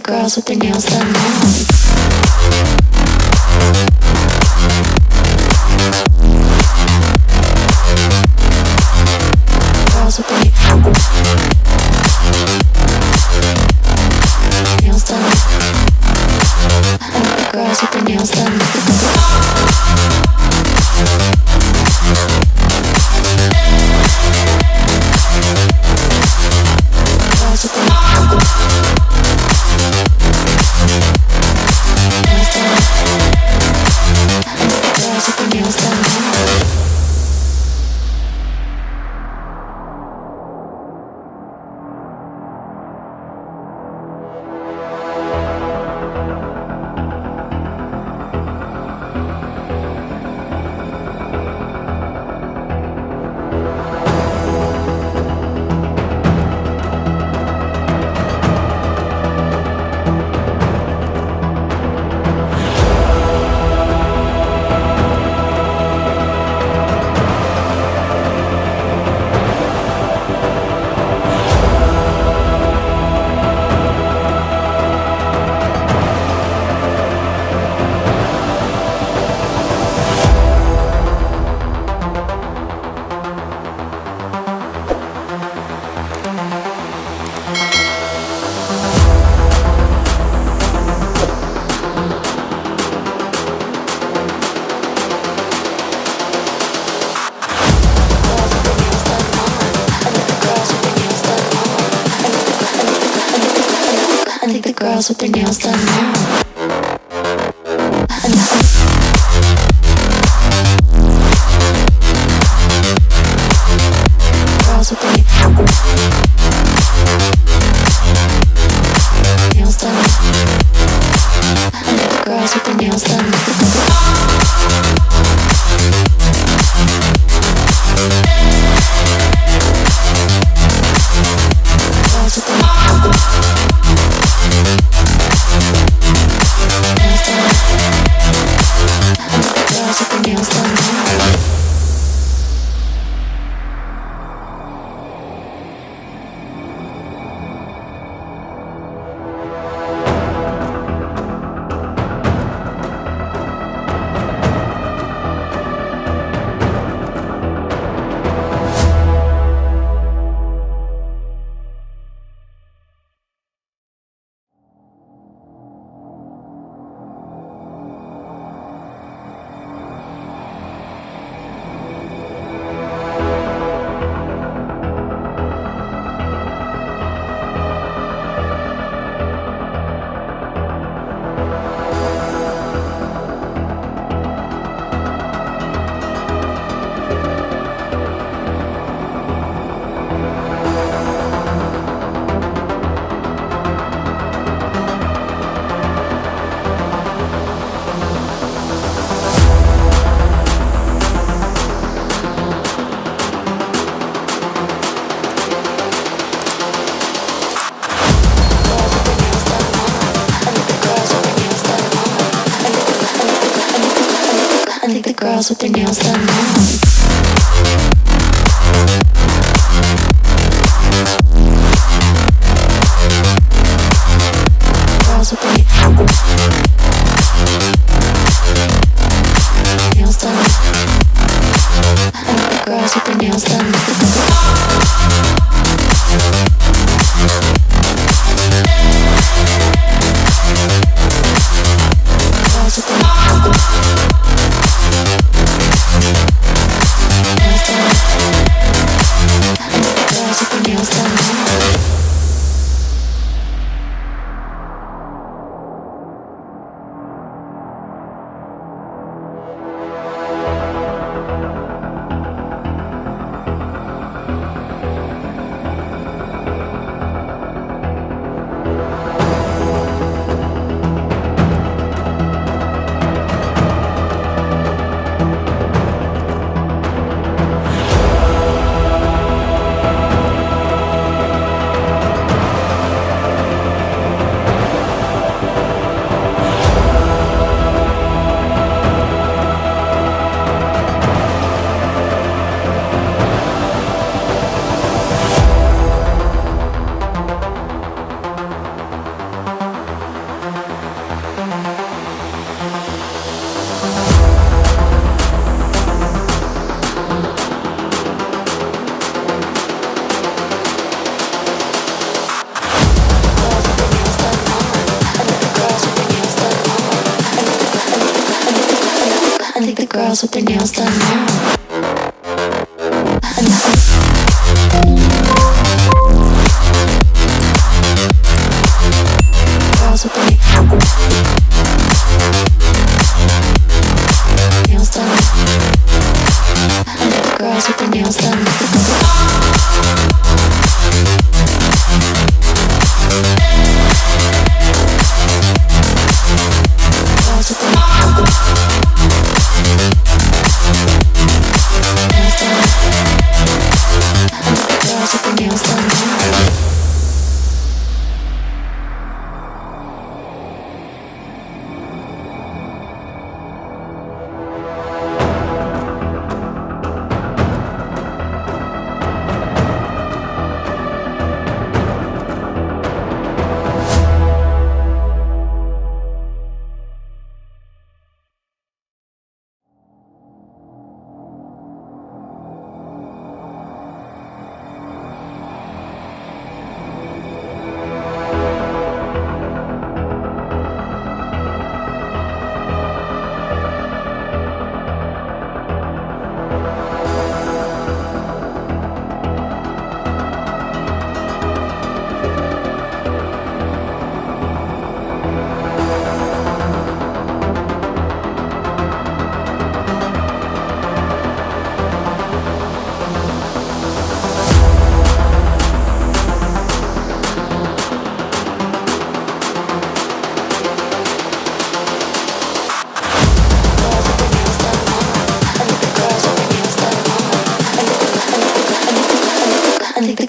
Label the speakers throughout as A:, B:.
A: girls with their nails done long. Girls with their nails done. I like the girls with their nails done. Girls with their nails done. Girls with their nails done now. Girls with their nails done. I like the girls with their nails done. Girls with their nails done now. I like the girls with their nails done now. Girls with their nails done. I like the girls with their nails done. Girls with their nails done now. girls with their nails done now. Girls with their nails done. Girls with their nails done.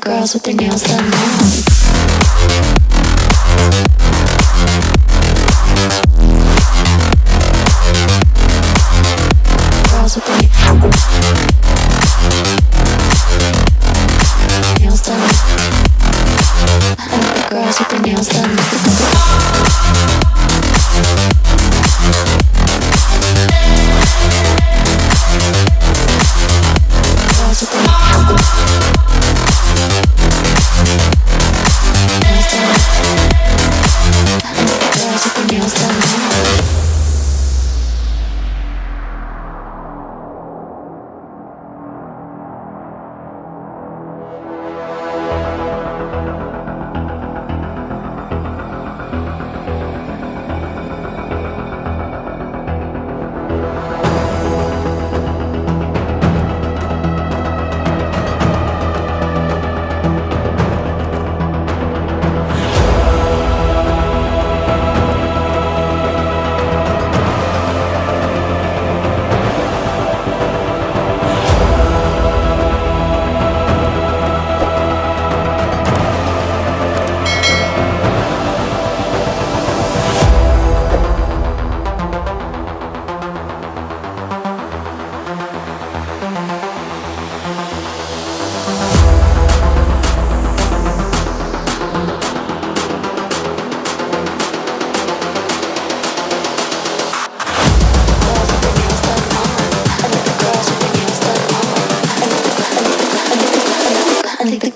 A: Girls with their nails done now. Girls with their nails done. Girls with their nails done.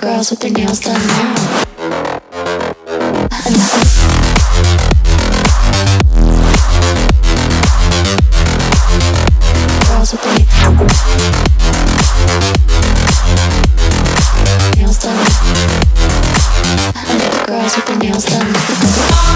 A: Girls with their nails done now. Girls with their nails done. Girls with their nails done.